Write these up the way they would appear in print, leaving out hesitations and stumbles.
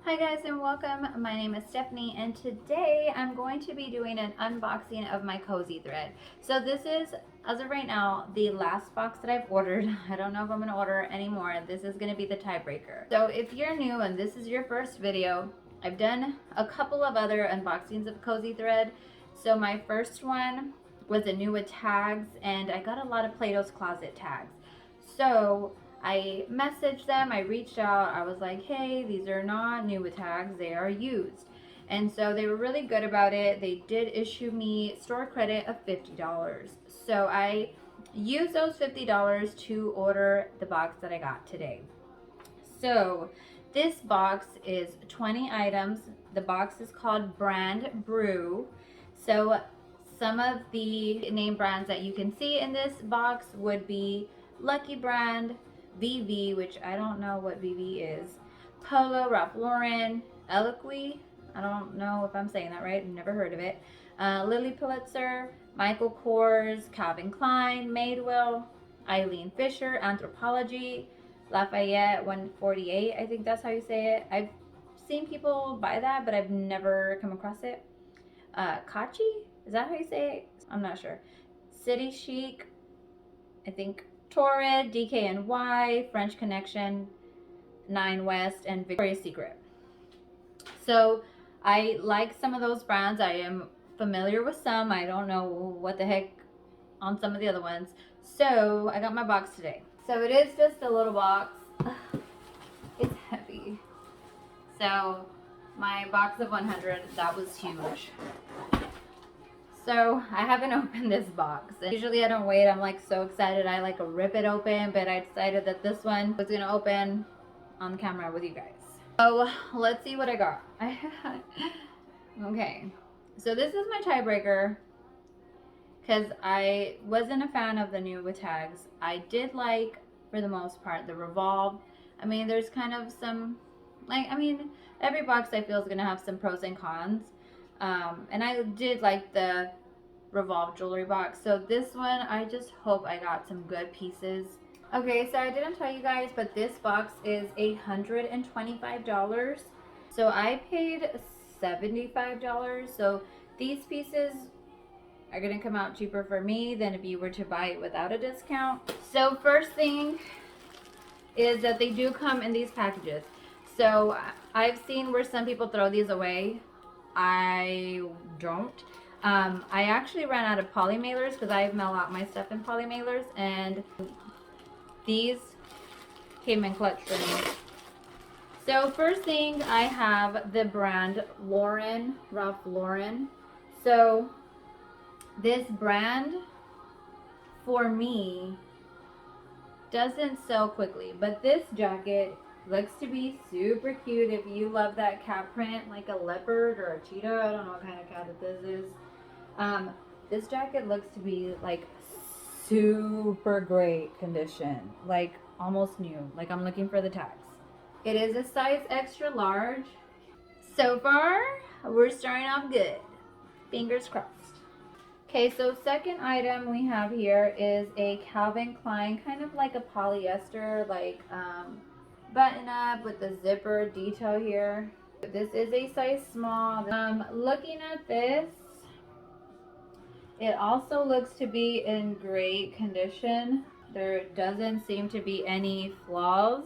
Hi guys and welcome. My name is Stephanie and today I'm going to be doing an unboxing of my Kosei Thread. So this is, as of right now, the last box that I've ordered. I don't know if I'm going to order any more. This is going to be the tiebreaker. So if you're new and this is your first video, I've done a couple of other unboxings of Kosei Thread. So my first one was a new with tags and I got a lot of Plato's Closet tags. So I messaged them, I reached out, I was like, hey, these are not new with tags, they are used. And so they were really good about it. They did issue me store credit of $50. So I used those $50 to order the box that I got today. So this box is 20 items. The box is called Brand Brew. So some of the name brands that you can see in this box would be Lucky Brand, VV, which I don't know what VV is, Polo, Ralph Lauren, Eloquy, I don't know if I'm saying that right, I've never heard of it, Lily Pulitzer, Michael Kors, Calvin Klein, Madewell, Eileen Fisher, Anthropologie, Lafayette 148, I think that's how you say it. I've seen people buy that, but I've never come across it. Kachi, is that how you say it? I'm not sure. City Chic, I think Torrid, DKNY, French Connection, Nine West, and Victoria's Secret. So I like some of those brands. I am familiar with some. I don't know what the heck on some of the other ones. So I got my box today. So it is just a little box. It's heavy. So my box of 100, that was huge. So I haven't opened this box. Usually I don't wait. I'm like so excited. I like rip it open, but I decided that this one was gonna open on camera with you guys. So let's see what I got. Okay, so this is my tiebreaker because I wasn't a fan of the new with tags. I did like, for the most part, the Revolve. I mean, there's kind of some, like, I mean, every box I feel is gonna have some pros and cons. And I did like the Revolve jewelry box. So this one, I just hope I got some good pieces. Okay, so I didn't tell you guys, but this box is $125. So I paid $75. So these pieces are gonna come out cheaper for me than if you were to buy it without a discount. So first thing is that they do come in these packages. So I've seen where some people throw these away. I don't. I actually ran out of poly mailers because I mail out my stuff in poly mailers, and these came in clutch for me. So first thing, I have the brand Ralph Lauren. So this brand for me doesn't sell quickly, but this jacket looks to be super cute if you love that cat print, like a leopard or a cheetah. I don't know what kind of cat this is. This jacket looks to be like super great condition, like almost new. Like I'm looking for the tags. It is a size extra large. So far, we're starting off good. Fingers crossed. Okay, so second item we have here is a Calvin Klein, kind of like a polyester, like button up with the zipper detail here. This is a size small. Looking at this, it also looks to be in great condition. There doesn't seem to be any flaws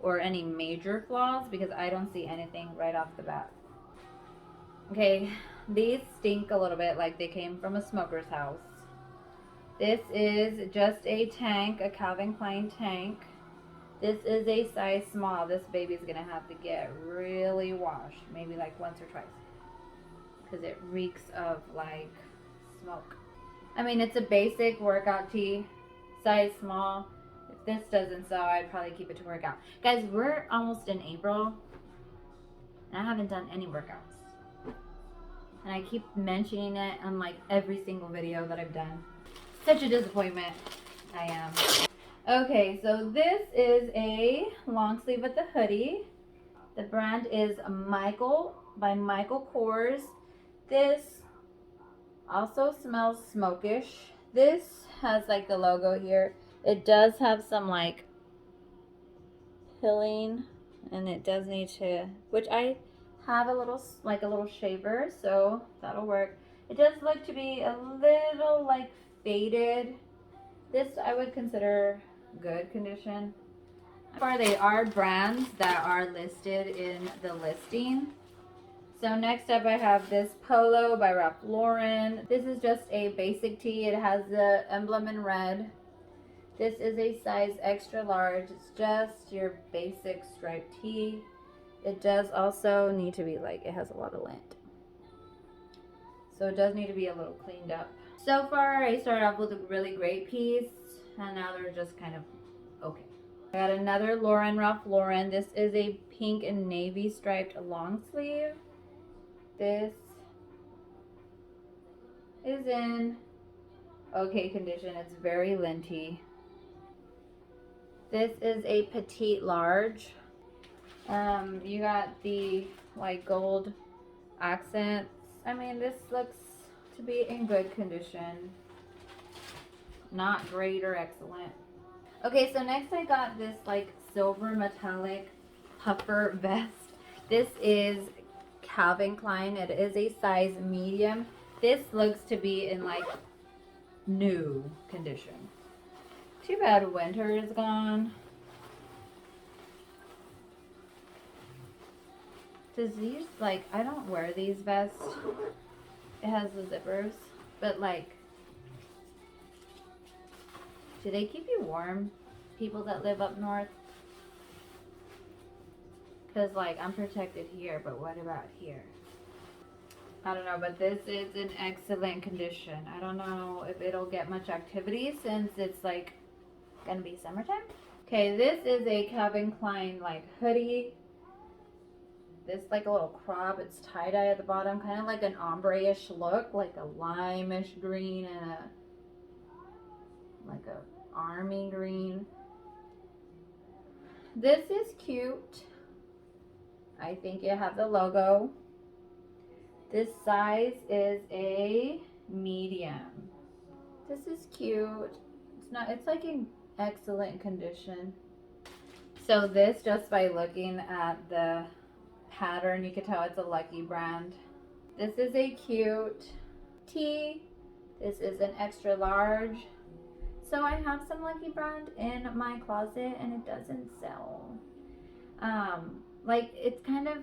or any major flaws because I don't see anything right off the bat. Okay, these stink a little bit like they came from a smoker's house. This is just a tank, a Calvin Klein tank. This is a size small. This baby's gonna have to get really washed, maybe like once or twice, because it reeks of like smoke. I mean, it's a basic workout tee, size small. If this doesn't sell, I'd probably keep it to workout. Guys, we're almost in April, and I haven't done any workouts. And I keep mentioning it on like every single video that I've done. Such a disappointment. I am. Okay, so this is a long sleeve with the hoodie. The brand is Michael by Michael Kors. This also smells smokish. This has like the logo here. It does have some like pilling and it does need to, which I have a little, like a little shaver, so that'll work. It does look to be a little like faded. This I would consider good condition. Or they are brands that are listed in the listing. So next up I have this polo by Ralph Lauren. This is just a basic tee. It has the emblem in red. This is a size extra large. It's just your basic striped tee. It does also need to be like, it has a lot of lint. So it does need to be a little cleaned up. So far I started off with a really great piece and now they're just kind of okay. I got another Ralph Lauren. This is a pink and navy striped long sleeve. This is in okay condition. It's very linty. This is a petite large. You got the like gold accents. I mean, this looks to be in good condition. Not great or excellent. Okay, so next I got this like silver metallic puffer vest. This is Calvin Klein. It is a size medium. This looks to be in like new condition. Too bad winter is gone. Does these, like, I don't wear these vests. It has the zippers, but like, do they keep you warm? People that live up north? Because like, I'm protected here, but what about here? I don't know, but this is in excellent condition. I don't know if it'll get much activity since it's like gonna be summertime. Okay, this is a Calvin Klein like hoodie. This like a little crop. It's tie-dye at the bottom, kind of like an ombre-ish look, like a lime-ish green and like a army green. This is cute. I think you have the logo. This size is a medium. This is cute. It's like in excellent condition. So this, just by looking at the pattern, you can tell it's a Lucky brand. This is a cute tee. This is an extra large. So I have some Lucky brand in my closet and it doesn't sell. Like, it's kind of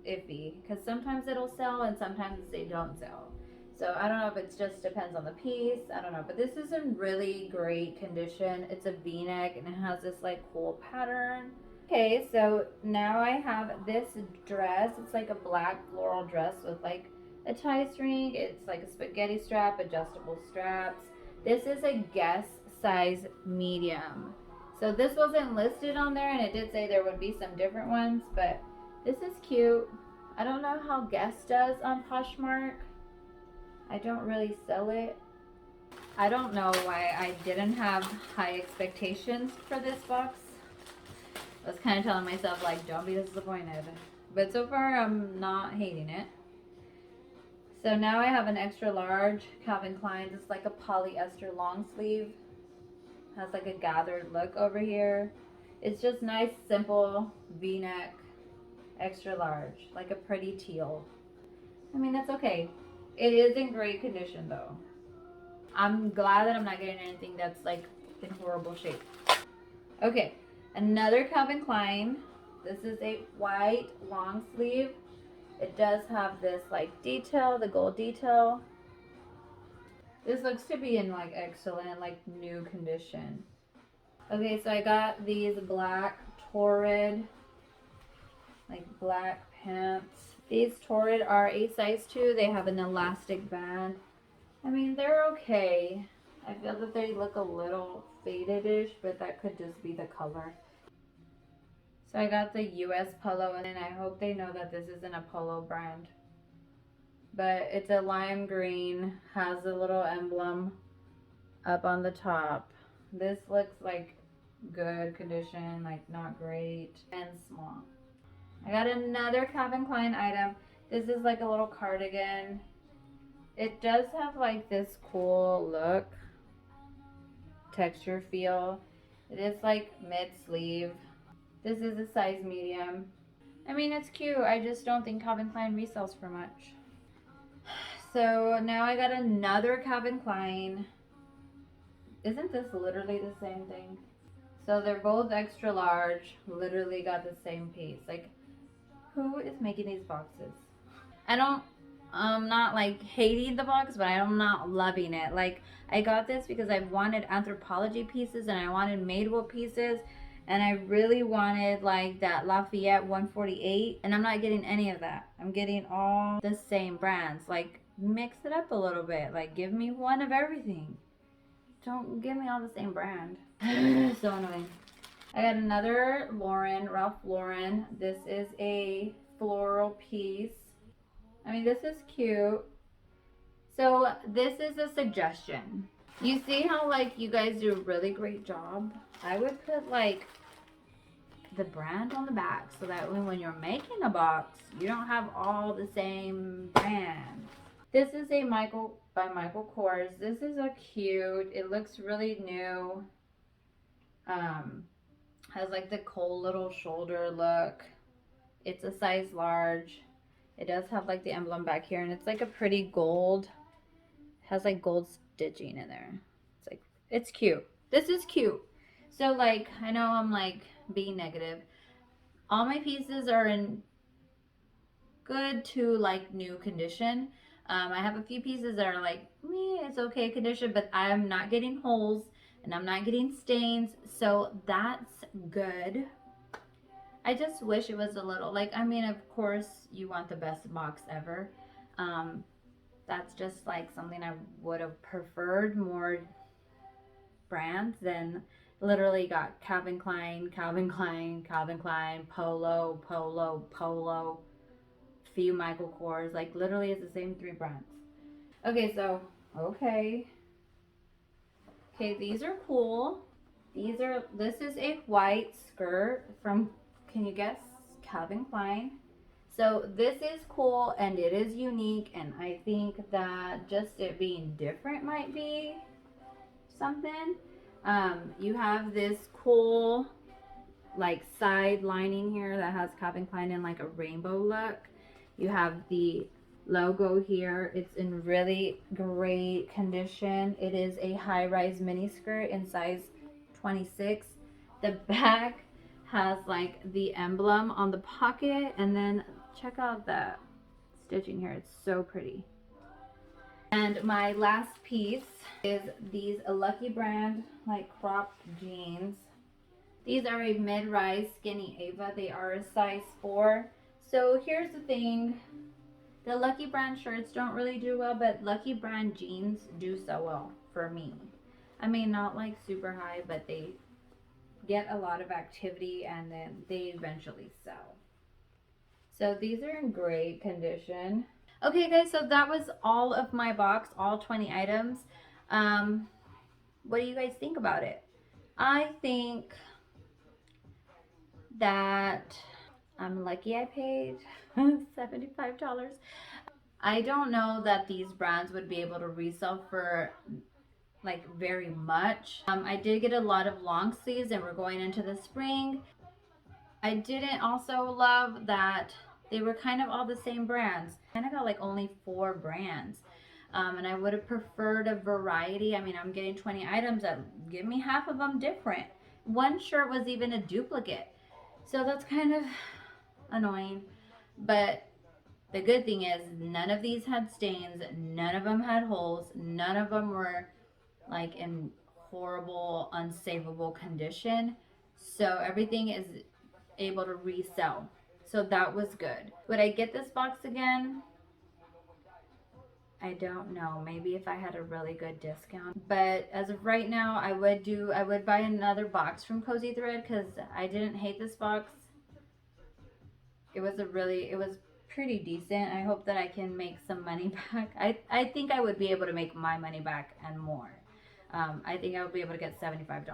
iffy because sometimes it'll sell and sometimes they don't sell. So I don't know if it just depends on the piece. I don't know, but this is in really great condition. It's a v-neck and it has this like cool pattern. Okay, so now I have this dress. It's like a black floral dress with like a tie string. It's like a spaghetti strap, adjustable straps. This is a Guess size medium. So this wasn't listed on there and it did say there would be some different ones, but this is cute. I don't know how Guess does on Poshmark. I don't really sell it. I don't know why I didn't have high expectations for this box. I was kind of telling myself like, don't be disappointed. But so far I'm not hating it. So now I have an extra large Calvin Klein. It's like a polyester long sleeve. Has like a gathered look over here. It's just nice, simple v-neck, extra large, like a pretty teal. I mean, that's okay. It is in great condition though. I'm glad that I'm not getting anything that's like in horrible shape. Okay, another Calvin Klein. This is a white long sleeve. It does have this like detail, the gold detail. This looks to be in like excellent, like new condition. Okay, so I got these black Torrid, like black pants. These Torrid are a size 2. They have an elastic band. I mean, they're okay. I feel that they look a little faded-ish, but that could just be the color. So I got the US Polo, and I hope they know that this isn't a Polo brand. But it's a lime green, has a little emblem up on the top. This looks like good condition, like not great, and small. I got another Calvin Klein item. This is like a little cardigan. It does have like this cool look, texture feel. It is like mid-sleeve. This is a size medium. I mean, it's cute. I just don't think Calvin Klein resells for much. So now I got another Calvin Klein. Isn't this literally the same thing? So they're both extra large. Literally got the same piece. Like, who is making these boxes? I don't, I'm not like hating the box, but I'm not loving it. Like, I got this because I wanted Anthropologie pieces and I wanted Madewell pieces. And I really wanted like that Lafayette 148. And I'm not getting any of that. I'm getting all the same brands. Like, mix it up a little bit. Like, give me one of everything. Don't give me all the same brand. So annoying. I got another Ralph Lauren. This is a floral piece. I mean, this is cute. So this is a suggestion. You see how like you guys do a really great job? I would put like the brand on the back so that when you're making a box, you don't have all the same brands. This is a Michael Kors. This is a cute. It looks really new. Has like the cool little shoulder look. It's a size large. It does have like the emblem back here, and it's like a pretty gold. It has like gold stitching in there. It's like, it's cute. This is cute. So like, I know I'm like being negative. All my pieces are in good to like new condition. I have a few pieces that are like, it's okay condition, but I'm not getting holes and I'm not getting stains. So that's good. I just wish it was a little, like, I mean, of course, you want the best box ever. That's just like something I would have preferred, more brands than literally got Calvin Klein, Calvin Klein, Calvin Klein, Polo, Polo, Polo, few Michael Kors. Like, literally, it's the same 3 brands. Okay, so, okay. Okay, these are cool. This is a white skirt from, can you guess, Calvin Klein. So this is cool and it is unique, and I think that just it being different might be something. You have this cool like side lining here that has Calvin Klein in like a rainbow look. You have the logo here. It's in really great condition. It is a high-rise mini skirt in size 26. The back has like the emblem on the pocket, and then check out the stitching here. It's so pretty. And my last piece is these Lucky Brand like cropped jeans. These are a mid-rise skinny Ava. They are a size 4. So here's the thing. The Lucky Brand shirts don't really do well, but Lucky Brand jeans do so well for me. I mean, not like super high, but they get a lot of activity and then they eventually sell. So these are in great condition. Okay guys, so that was all of my box, all 20 items. What do you guys think about it? I think that I'm lucky I paid $75. I don't know that these brands would be able to resell for like very much. I did get a lot of long sleeves and we're going into the spring. I didn't also love that they were kind of all the same brands. I kind of got like only 4 brands. And I would have preferred a variety. I mean, I'm getting 20 items that give me half of them different. One shirt was even a duplicate. So that's kind of annoying. But the good thing is none of these had stains. None of them had holes. None of them were like in horrible, unsavable condition. So everything is able to resell. So that was good. Would I get this box again? I don't know. Maybe if I had a really good discount. But as of right now, I would buy another box from Kosei Thread because I didn't hate this box. It was pretty decent. I hope that I can make some money back. I think I would be able to make my money back and more. I think I would be able to get $75.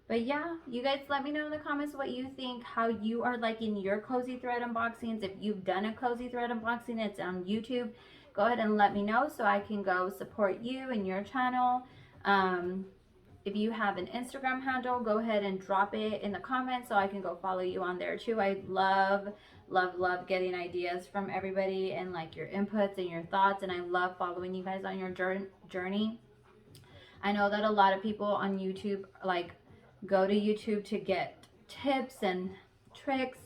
But yeah, you guys let me know in the comments what you think, how you are liking your Kosei Thread unboxings. If you've done a Kosei Thread unboxing, it's on YouTube. Go ahead and let me know so I can go support you and your channel. If you have an Instagram handle, go ahead and drop it in the comments so I can go follow you on there too. I love getting ideas from everybody and like your inputs and your thoughts, and I love following you guys on your journey. I know that a lot of people on YouTube like go to YouTube to get tips and tricks.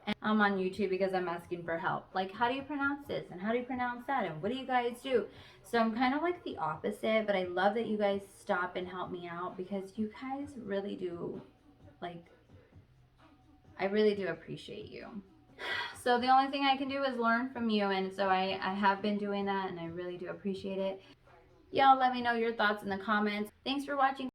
And I'm on YouTube because I'm asking for help. Like, how do you pronounce this? And how do you pronounce that? And what do you guys do? So I'm kind of like the opposite, but I love that you guys stop and help me out because you guys really do, like, I really do appreciate you. So the only thing I can do is learn from you. And so I have been doing that and I really do appreciate it. Y'all let me know your thoughts in the comments. Thanks for watching.